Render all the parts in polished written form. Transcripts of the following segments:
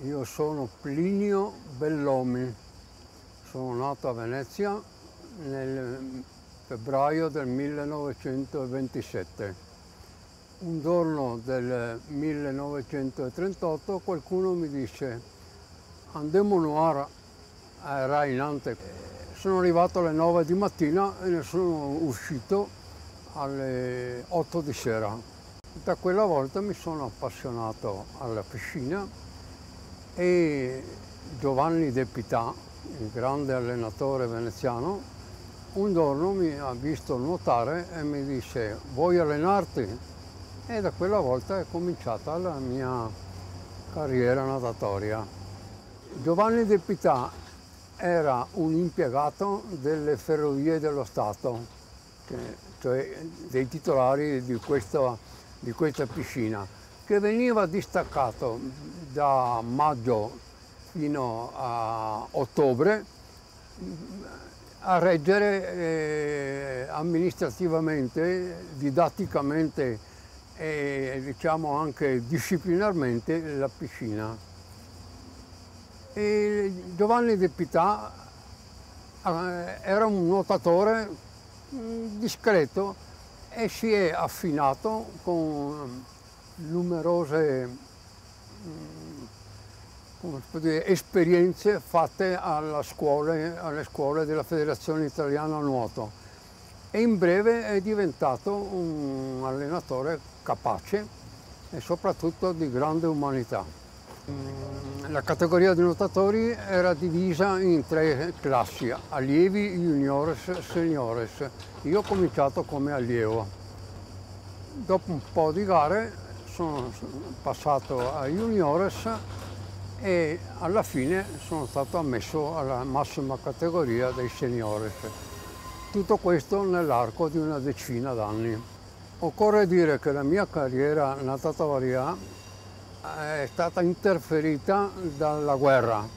Io sono Plinio Bellomi, sono nato a Venezia nel febbraio del 1927. Un giorno del 1938 qualcuno mi disse andiamo a Rai Nantes. Sono arrivato alle 9 di mattina e ne sono uscito alle 8 di sera. Da quella volta mi sono appassionato alla piscina e Giovanni De Pità, il grande allenatore veneziano, un giorno mi ha visto nuotare e mi disse vuoi allenarti? E da quella volta è cominciata la mia carriera natatoria. Giovanni De Pità era un impiegato delle Ferrovie dello Stato, cioè dei titolari di questa piscina, che veniva distaccato da maggio fino a ottobre a reggere amministrativamente, didatticamente e diciamo anche disciplinarmente la piscina. E Giovanni De Pità era un nuotatore discreto e si è affinato con numerose esperienze fatte alle scuole della Federazione Italiana Nuoto e in breve è diventato un allenatore capace e soprattutto di grande umanità. La categoria di nuotatori era divisa in 3 classi, allievi, juniores, seniores. Io ho cominciato come allievo. Dopo un po' di gare sono passato ai juniores e alla fine sono stato ammesso alla massima categoria dei seniores. Tutto questo nell'arco di una decina d'anni. Occorre dire che la mia carriera natatoria è stata interferita dalla guerra,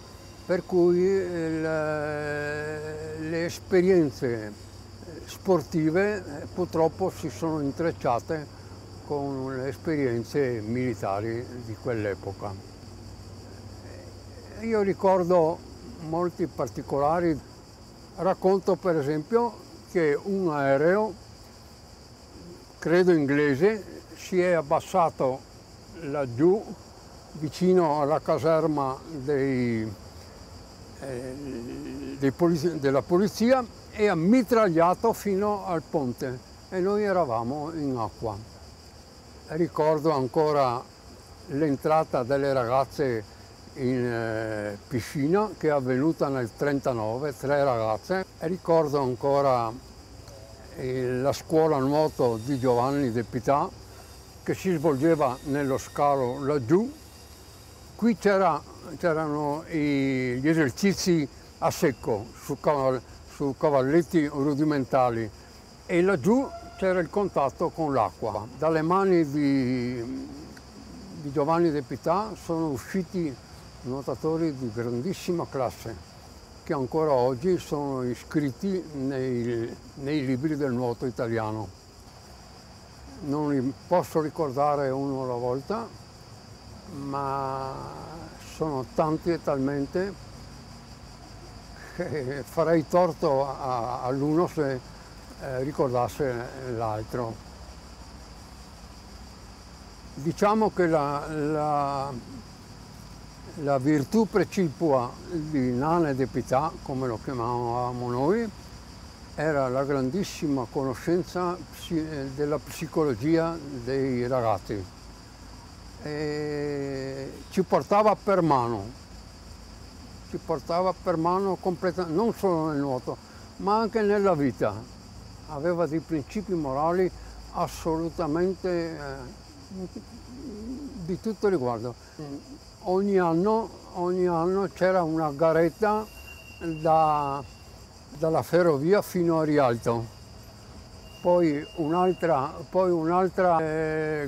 per cui le esperienze sportive purtroppo si sono intrecciate con le esperienze militari di quell'epoca. Io ricordo molti particolari, racconto per esempio che un aereo, credo inglese, si è abbassato laggiù vicino alla caserma della polizia e ha mitragliato fino al ponte e noi eravamo in acqua. Ricordo ancora l'entrata delle ragazze in piscina che è avvenuta nel 1939, 3 ragazze. Ricordo ancora la scuola nuoto di Giovanni De Pità che si svolgeva nello scalo laggiù. Qui c'erano gli esercizi a secco su cavalletti rudimentali e laggiù c'era il contatto con l'acqua. Dalle mani di Giovanni De Pità sono usciti nuotatori di grandissima classe che ancora oggi sono iscritti nei libri del nuoto italiano. Non li posso ricordare uno alla volta, ma sono tanti e talmente che farei torto all'uno se ricordasse l'altro. Diciamo che la virtù precipua di Nane De Pità, come lo chiamavamo noi, era la grandissima conoscenza della psicologia dei ragazzi. E ci portava per mano completamente, non solo nel nuoto, ma anche nella vita. Aveva dei principi morali assolutamente di tutto riguardo. Ogni anno c'era una garetta dalla ferrovia fino a Rialto. Poi un'altra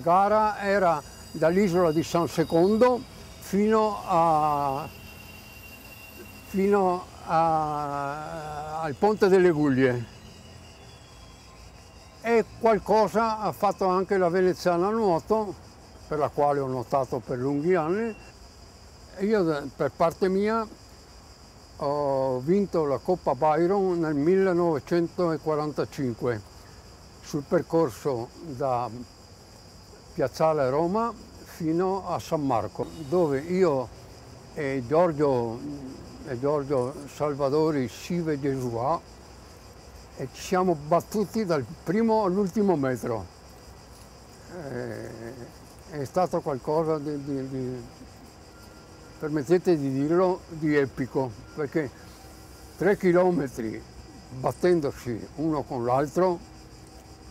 gara era dall'isola di San Secondo fino al Ponte delle Guglie. E qualcosa ha fatto anche la Veneziana Nuoto, per la quale ho nuotato per lunghi anni. Io, per parte mia, ho vinto la Coppa Byron nel 1945 sul percorso da Piazzale Roma fino a San Marco, dove io e Giorgio Salvadori Sive Gesuà e ci siamo battuti dal primo all'ultimo metro. È stato qualcosa permettete di dirlo, di epico, perché 3 chilometri battendosi uno con l'altro,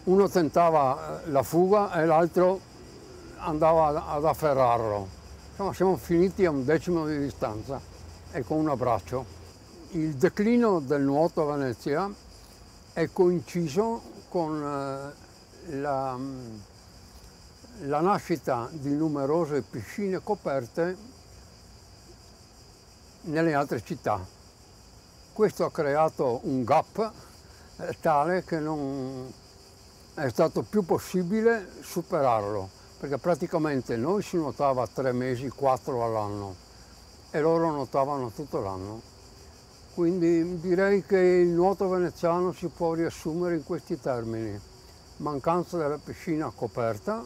uno tentava la fuga e l'altro andava ad afferrarlo. Insomma, siamo finiti a 1/10 di distanza e con un abbraccio. Il declino del nuoto a Venezia è coinciso con la nascita di numerose piscine coperte nelle altre città. Questo ha creato un gap tale che non è stato più possibile superarlo, perché praticamente noi si nuotava 3 mesi, 4 all'anno e loro nuotavano tutto l'anno. Quindi direi che il nuoto veneziano si può riassumere in questi termini: mancanza della piscina coperta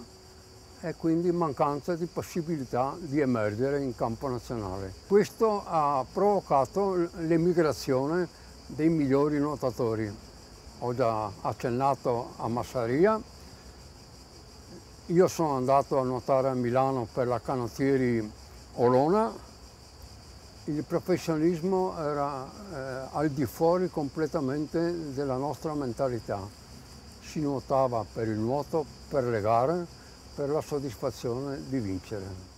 e quindi mancanza di possibilità di emergere in campo nazionale. Questo ha provocato l'emigrazione dei migliori nuotatori. Ho già accennato a Massaria, io sono andato a nuotare a Milano per la Canottieri Olona. Il professionismo era al di fuori completamente della nostra mentalità. Si nuotava per il nuoto, per le gare, per la soddisfazione di vincere.